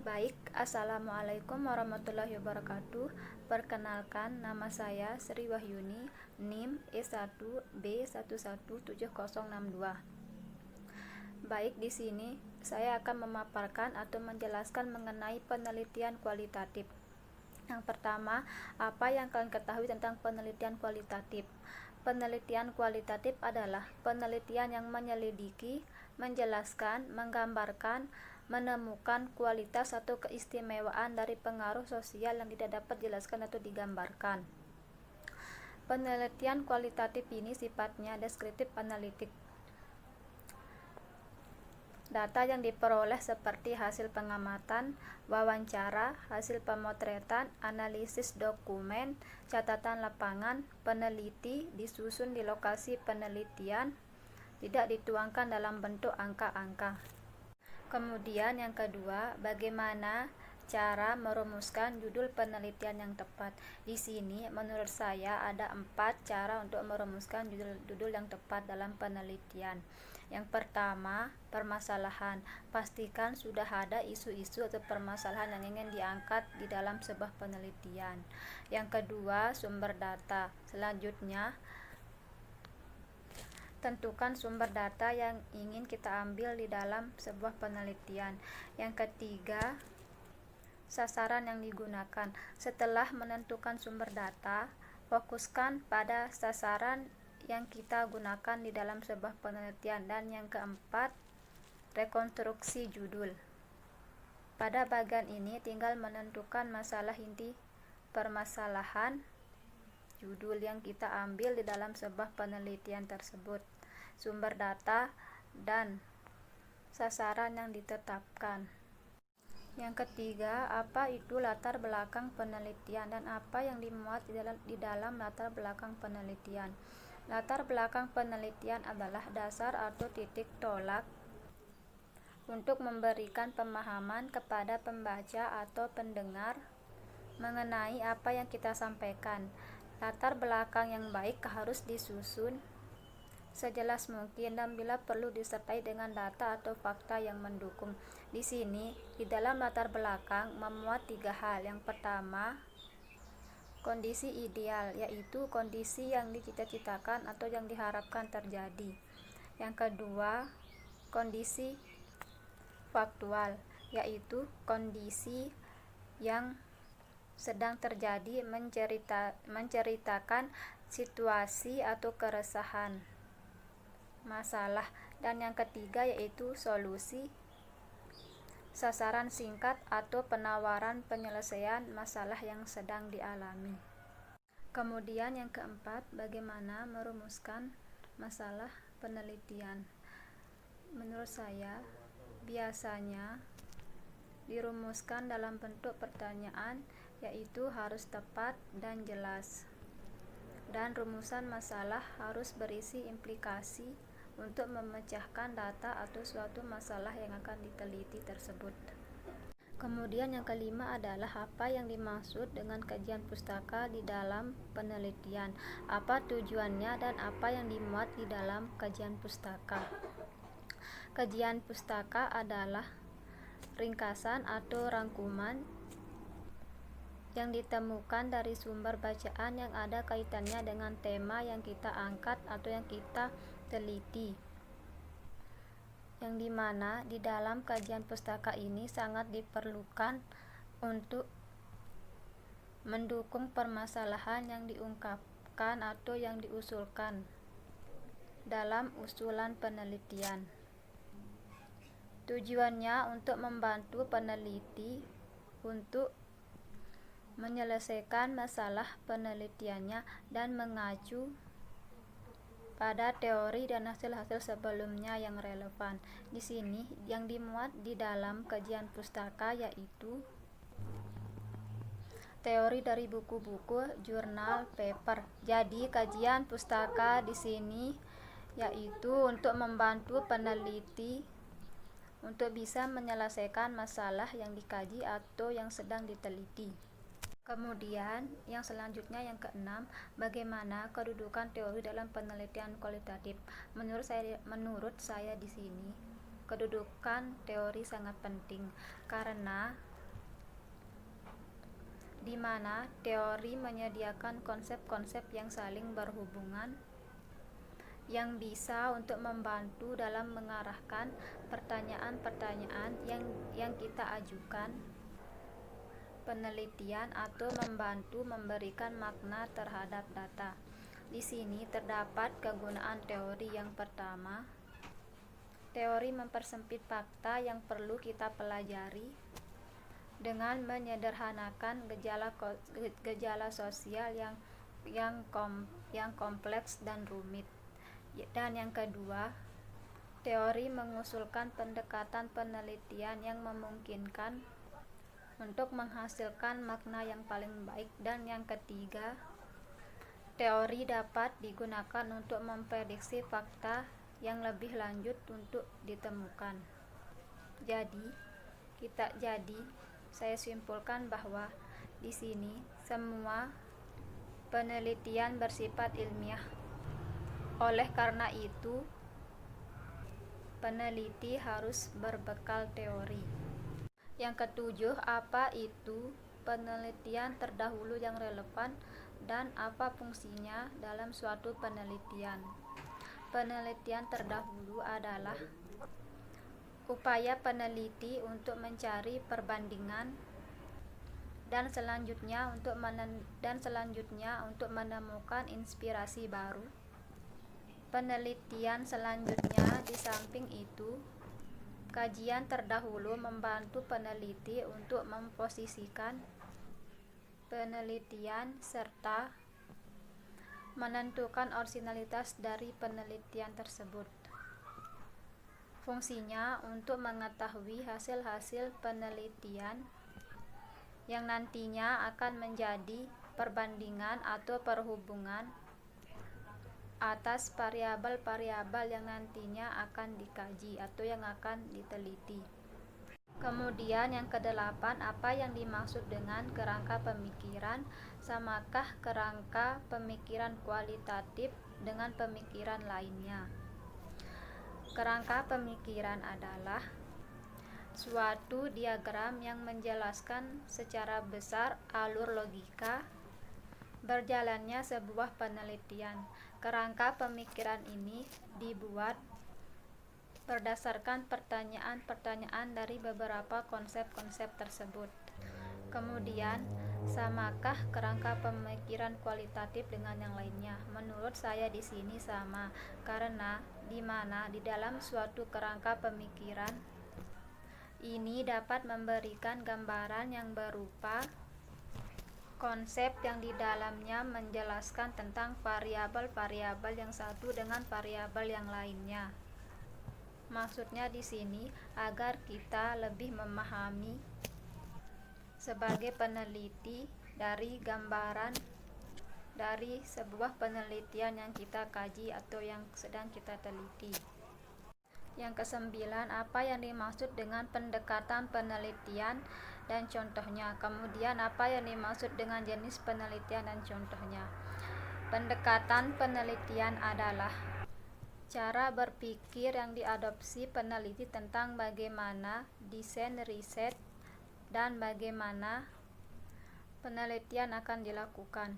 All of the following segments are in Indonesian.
Baik, Assalamualaikum warahmatullahi wabarakatuh. Perkenalkan, nama saya Sri Wahyuni, NIM E1B117062. Baik, di sini saya akan memaparkan atau menjelaskan mengenai penelitian kualitatif. Yang pertama, apa yang kalian ketahui tentang penelitian kualitatif? Penelitian kualitatif adalah penelitian yang menyelidiki, menjelaskan, menggambarkan, menemukan kualitas atau keistimewaan dari pengaruh sosial yang tidak dapat dijelaskan atau digambarkan. Penelitian kualitatif ini sifatnya deskriptif analitik. Data yang diperoleh seperti hasil pengamatan, wawancara, hasil pemotretan, analisis dokumen, catatan lapangan, peneliti disusun di lokasi penelitian, tidak dituangkan dalam bentuk angka-angka. Kemudian yang kedua, bagaimana cara merumuskan judul penelitian yang tepat. Di sini menurut saya ada 4 cara untuk merumuskan judul yang tepat dalam penelitian. Yang pertama, permasalahan. Pastikan sudah ada isu-isu atau permasalahan yang ingin diangkat di dalam sebuah penelitian. Yang kedua, sumber data. Selanjutnya, tentukan sumber data yang ingin kita ambil di dalam sebuah penelitian. Yang ketiga, sasaran yang digunakan. Setelah menentukan sumber data, fokuskan pada sasaran yang kita gunakan di dalam sebuah penelitian. Dan yang keempat, rekonstruksi judul. Pada bagian ini tinggal menentukan masalah inti permasalahan judul yang kita ambil di dalam sebuah penelitian tersebut, sumber data, dan sasaran yang ditetapkan. Yang ketiga, apa itu latar belakang penelitian dan apa yang dimuat di dalam latar belakang penelitian. Latar belakang penelitian adalah dasar atau titik tolak untuk memberikan pemahaman kepada pembaca atau pendengar mengenai apa yang kita sampaikan. Latar belakang yang baik harus disusun sejelas mungkin dan bila perlu disertai dengan data atau fakta yang mendukung. Di sini, di dalam latar belakang memuat 3 hal. Yang pertama, kondisi ideal, yaitu kondisi yang dicita-citakan atau yang diharapkan terjadi. Yang kedua, kondisi faktual, yaitu kondisi yang sedang terjadi, menceritakan situasi atau keresahan, masalah. Dan yang ketiga yaitu solusi, sasaran singkat atau penawaran penyelesaian masalah yang sedang dialami. Kemudian yang keempat, bagaimana merumuskan masalah penelitian. Menurut saya, biasanya dirumuskan dalam bentuk pertanyaan, yaitu harus tepat dan jelas. Dan rumusan masalah harus berisi implikasi untuk memecahkan data atau suatu masalah yang akan diteliti tersebut. Kemudian yang kelima adalah apa yang dimaksud dengan kajian pustaka di dalam penelitian, apa tujuannya dan apa yang dimuat di dalam kajian pustaka. Kajian pustaka adalah ringkasan atau rangkuman yang ditemukan dari sumber bacaan yang ada kaitannya dengan tema yang kita angkat atau yang kita teliti, yang dimana di dalam kajian pustaka ini sangat diperlukan untuk mendukung permasalahan yang diungkapkan atau yang diusulkan dalam usulan penelitian. Tujuannya untuk membantu peneliti untuk menyelesaikan masalah penelitiannya dan mengacu pada teori dan hasil-hasil sebelumnya yang relevan. Di sini yang dimuat di dalam kajian pustaka yaitu teori dari buku-buku, jurnal, paper. Jadi kajian pustaka di sini yaitu untuk membantu peneliti untuk bisa menyelesaikan masalah yang dikaji atau yang sedang diteliti. Kemudian yang selanjutnya yang keenam, bagaimana kedudukan teori dalam penelitian kualitatif. Menurut saya di sini kedudukan teori sangat penting karena di mana teori menyediakan konsep-konsep yang saling berhubungan yang bisa untuk membantu dalam mengarahkan pertanyaan-pertanyaan yang kita ajukan penelitian atau membantu memberikan makna terhadap data. Di sini terdapat kegunaan teori yang pertama. Teori mempersempit fakta yang perlu kita pelajari dengan menyederhanakan gejala sosial yang kompleks dan rumit. Dan yang kedua, teori mengusulkan pendekatan penelitian yang memungkinkan untuk menghasilkan makna yang paling baik. Dan yang ketiga, teori dapat digunakan untuk memprediksi fakta yang lebih lanjut untuk ditemukan. Jadi, saya simpulkan bahwa di sini semua penelitian bersifat ilmiah. Oleh karena itu, peneliti harus berbekal teori. Yang ketujuh, apa itu penelitian terdahulu yang relevan dan apa fungsinya dalam suatu penelitian? Penelitian terdahulu adalah upaya peneliti untuk mencari perbandingan dan selanjutnya untuk menemukan inspirasi baru. Penelitian selanjutnya, di samping itu, kajian terdahulu membantu peneliti untuk memposisikan penelitian serta menentukan orisinalitas dari penelitian tersebut. Fungsinya untuk mengetahui hasil-hasil penelitian yang nantinya akan menjadi perbandingan atau perhubungan atas variabel-variabel yang nantinya akan dikaji atau yang akan diteliti. Kemudian yang kedelapan, apa yang dimaksud dengan kerangka pemikiran? Samakah kerangka pemikiran kualitatif dengan pemikiran lainnya? Kerangka pemikiran adalah suatu diagram yang menjelaskan secara besar alur logika berjalannya sebuah penelitian. Kerangka pemikiran ini dibuat berdasarkan pertanyaan-pertanyaan dari beberapa konsep-konsep tersebut. Kemudian, samakah kerangka pemikiran kualitatif dengan yang lainnya? Menurut saya di sini sama, karena di dalam suatu kerangka pemikiran ini dapat memberikan gambaran yang berupa konsep yang di dalamnya menjelaskan tentang variabel-variabel yang satu dengan variabel yang lainnya. Maksudnya di sini agar kita lebih memahami sebagai peneliti dari gambaran dari sebuah penelitian yang kita kaji atau yang sedang kita teliti. Yang kesembilan, apa yang dimaksud dengan pendekatan penelitian dan contohnya? Kemudian, apa yang dimaksud dengan jenis penelitian dan contohnya? Pendekatan penelitian adalah cara berpikir yang diadopsi peneliti tentang bagaimana desain riset dan bagaimana penelitian akan dilakukan.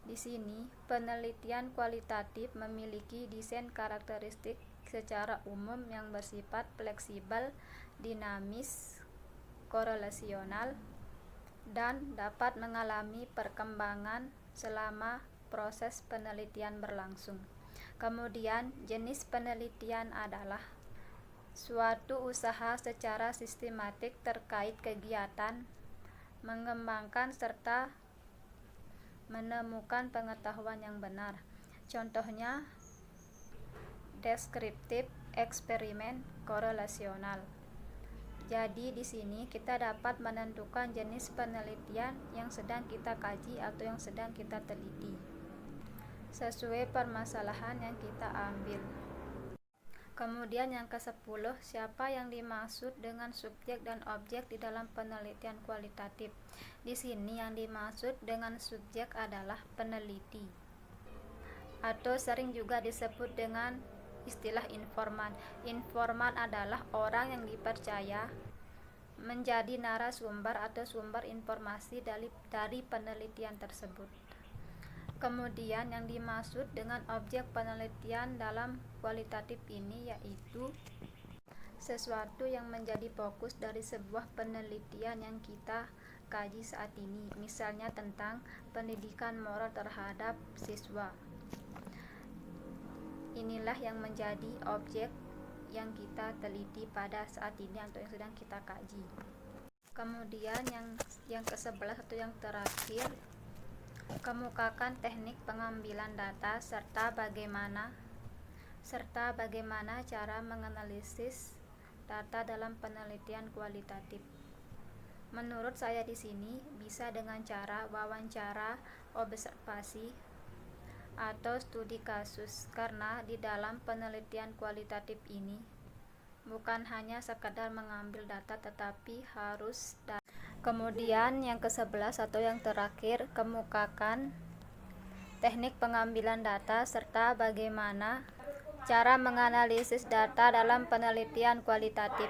Di sini, penelitian kualitatif memiliki desain karakteristik secara umum yang bersifat fleksibel, dinamis, korelasional, dan dapat mengalami perkembangan selama proses penelitian berlangsung. Kemudian, jenis penelitian adalah suatu usaha secara sistematik terkait kegiatan mengembangkan serta menemukan pengetahuan yang benar. Contohnya, deskriptif, eksperimen, korelasional. Jadi di sini kita dapat menentukan jenis penelitian yang sedang kita kaji atau yang sedang kita teliti sesuai permasalahan yang kita ambil. Kemudian yang ke-10, siapa yang dimaksud dengan subjek dan objek di dalam penelitian kualitatif? Di sini yang dimaksud dengan subjek adalah peneliti, atau sering juga disebut dengan istilah informan. Informan adalah orang yang dipercaya menjadi narasumber atau sumber informasi dari penelitian tersebut. Kemudian yang dimaksud dengan objek penelitian dalam kualitatif ini yaitu sesuatu yang menjadi fokus dari sebuah penelitian yang kita kaji saat ini, misalnya tentang pendidikan moral terhadap siswa. Inilah yang menjadi objek yang kita teliti pada saat ini atau yang sedang kita kaji. Kemudian yang ke-11 atau yang terakhir, kemukakan teknik pengambilan data serta bagaimana cara menganalisis data dalam penelitian kualitatif. Menurut saya di sini bisa dengan cara wawancara, observasi, atau studi kasus, karena di dalam penelitian kualitatif ini bukan hanya sekadar mengambil data tetapi harus data. Kemudian yang ke-11 atau yang terakhir, kemukakan teknik pengambilan data serta bagaimana cara menganalisis data dalam penelitian kualitatif.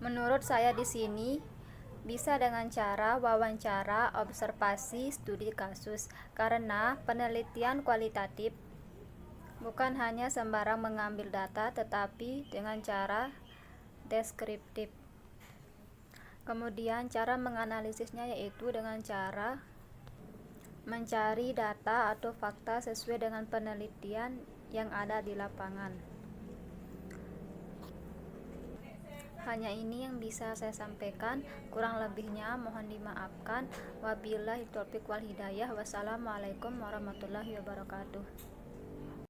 Menurut saya di sini bisa dengan cara wawancara, observasi, studi kasus, karena penelitian kualitatif bukan hanya sembarang mengambil data tetapi dengan cara deskriptif. Kemudian cara menganalisisnya yaitu dengan cara mencari data atau fakta sesuai dengan penelitian yang ada di lapangan. Hanya ini yang bisa saya sampaikan, kurang lebihnya mohon dimaafkan. Wabillahi taufiq wal hidayah. Wassalamualaikum warahmatullahi wabarakatuh.